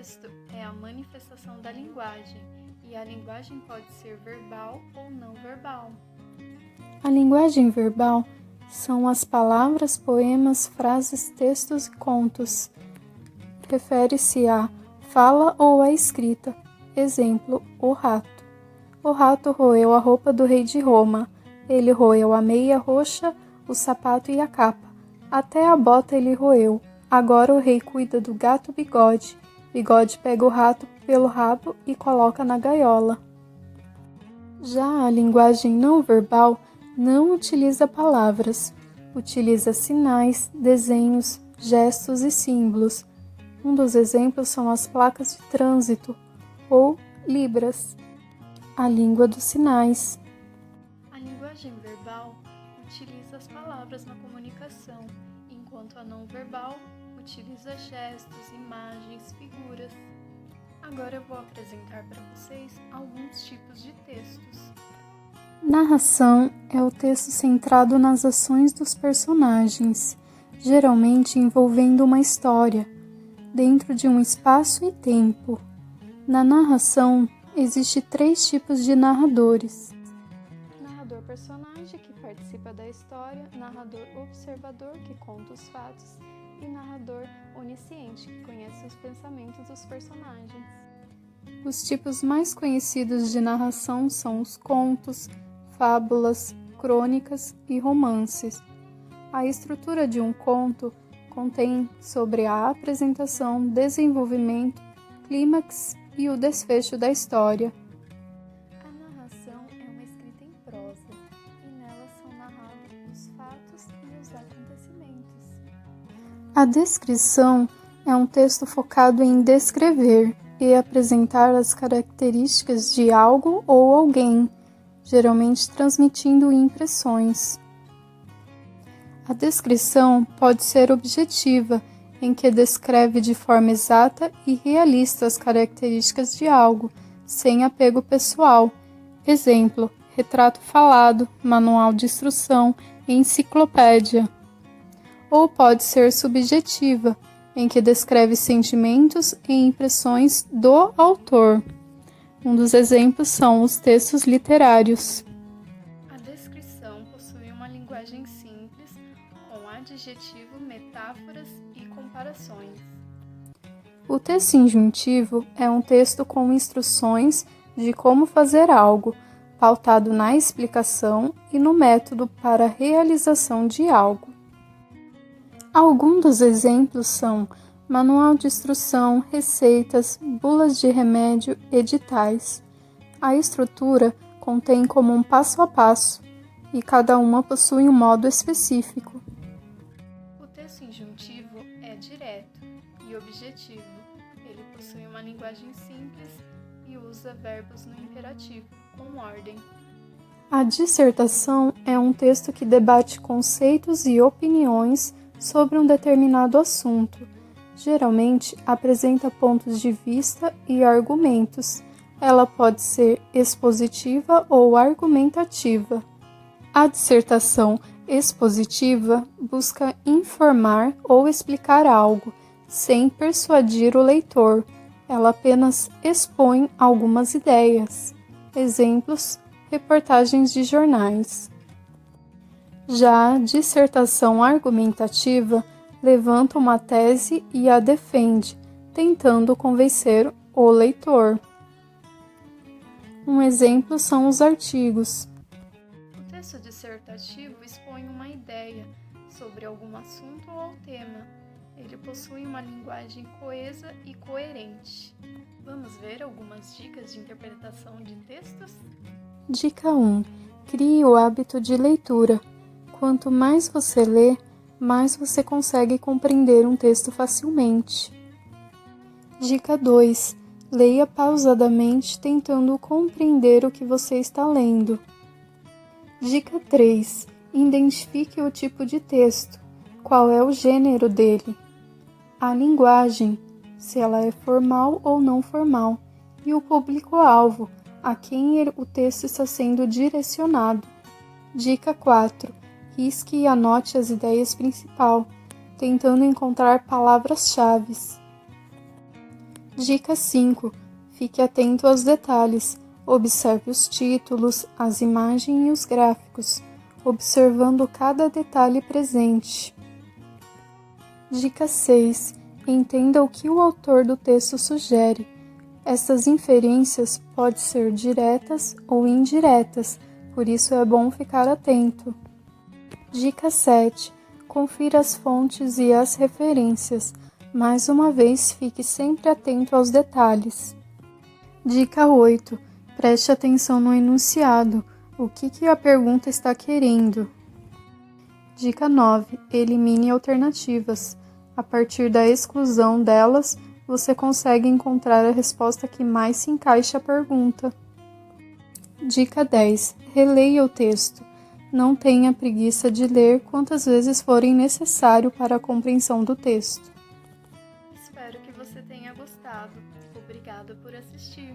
texto é a manifestação da linguagem, e a linguagem pode ser verbal ou não verbal. A linguagem verbal são as palavras, poemas, frases, textos e contos. Refere-se à fala ou à escrita. Exemplo, o rato. O rato roeu a roupa do rei de Roma. Ele roeu a meia roxa, o sapato e a capa. Até a bota ele roeu. Agora o rei cuida do gato Bigode. Bigode pega o rato pelo rabo e coloca na gaiola. Já a linguagem não verbal não utiliza palavras, utiliza sinais, desenhos, gestos e símbolos. Um dos exemplos são as placas de trânsito, ou libras, a língua dos sinais. A linguagem verbal utiliza as palavras na comunicação, enquanto a não verbal utiliza gestos, imagens, figuras. Agora eu vou apresentar para vocês alguns tipos de textos. Narração é o texto centrado nas ações dos personagens, geralmente envolvendo uma história, dentro de um espaço e tempo. Na narração, existem 3 tipos de narradores. Narrador personagem, que participa da história, narrador observador, que conta os fatos, e narrador onisciente, que conhece os pensamentos dos personagens. Os tipos mais conhecidos de narração são os contos, fábulas, crônicas e romances. A estrutura de um conto contém sobre a apresentação, desenvolvimento, clímax e o desfecho da história. A narração é uma escrita em prosa, e nela são narrados os fatos e os acontecimentos. A descrição é um texto focado em descrever e apresentar as características de algo ou alguém, geralmente transmitindo impressões. A descrição pode ser objetiva, em que descreve de forma exata e realista as características de algo, sem apego pessoal. Exemplo, retrato falado, manual de instrução, enciclopédia. Ou pode ser subjetiva, em que descreve sentimentos e impressões do autor. Um dos exemplos são os textos literários. A descrição possui uma linguagem simples, com adjetivo, metáforas e comparações. O texto injuntivo é um texto com instruções de como fazer algo, pautado na explicação e no método para a realização de algo. Alguns dos exemplos são manual de instrução, receitas, bulas de remédio, editais. A estrutura contém como um passo a passo, e cada uma possui um modo específico. O texto injuntivo é direto e objetivo. Ele possui uma linguagem simples e usa verbos no imperativo, com ordem. A dissertação é um texto que debate conceitos e opiniões sobre um determinado assunto. Geralmente apresenta pontos de vista e argumentos. Ela pode ser expositiva ou argumentativa. A dissertação expositiva busca informar ou explicar algo, sem persuadir o leitor. Ela apenas expõe algumas ideias. Exemplos: reportagens de jornais. Já a dissertação argumentativa levanta uma tese e a defende, tentando convencer o leitor. Um exemplo são os artigos. O texto dissertativo expõe uma ideia sobre algum assunto ou tema. Ele possui uma linguagem coesa e coerente. Vamos ver algumas dicas de interpretação de textos? Dica 1. Crie o hábito de leitura. Quanto mais você lê, mais você consegue compreender um texto facilmente. Dica 2. Leia pausadamente, tentando compreender o que você está lendo. Dica 3. Identifique o tipo de texto. Qual é o gênero dele? A linguagem, se ela é formal ou não formal. E o público-alvo, a quem o texto está sendo direcionado. Dica 4. Risque e anote as ideias principais, tentando encontrar palavras-chave. Dica 5. Fique atento aos detalhes. Observe os títulos, as imagens e os gráficos, observando cada detalhe presente. Dica 6. Entenda o que o autor do texto sugere. Essas inferências podem ser diretas ou indiretas, por isso é bom ficar atento. Dica 7. Confira as fontes e as referências. Mais uma vez, fique sempre atento aos detalhes. Dica 8. Preste atenção no enunciado. O que a pergunta está querendo? Dica 9. Elimine alternativas. A partir da exclusão delas, você consegue encontrar a resposta que mais se encaixa à pergunta. Dica 10. Releia o texto. Não tenha preguiça de ler quantas vezes forem necessário para a compreensão do texto. Espero que você tenha gostado. Obrigada por assistir.